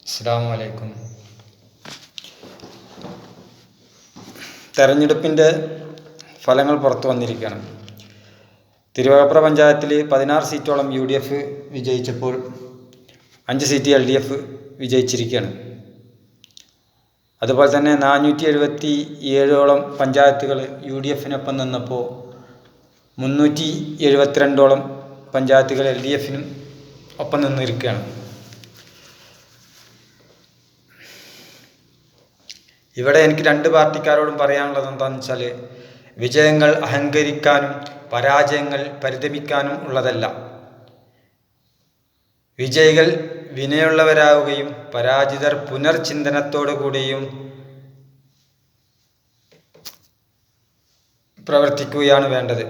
അസ്സലാമു അലൈക്കും. തെരഞ്ഞെടുപ്പിൻ്റെ ഫലങ്ങൾ പുറത്തു വന്നിരിക്കുകയാണ്. തിരുവകപ്ര പഞ്ചായത്തിൽ 16 സീറ്റോളം UDF വിജയിച്ചപ്പോൾ 5 സീറ്റ് LDF വിജയിച്ചിരിക്കുകയാണ്. അതുപോലെ തന്നെ 477ഓളം പഞ്ചായത്തുകൾ UDFനൊപ്പം നിന്നപ്പോൾ 372ഓളം പഞ്ചായത്തുകൾ LDFനും ഒപ്പം നിന്നിരിക്കുകയാണ്. ഇവിടെ എനിക്ക് രണ്ട് പാർട്ടിക്കാരോടും പറയാനുള്ളത് എന്താണെന്ന് വെച്ചാൽ, വിജയങ്ങൾ അഹങ്കരിക്കാനും പരാജയങ്ങൾ പരിതപിക്കാനും ഉള്ളതല്ല. വിജയികൾ വിനയമുള്ളവരാവുകയും പരാജിതർ പുനർചിന്തനത്തോടു കൂടിയും പ്രവർത്തിക്കുകയാണ് വേണ്ടത്.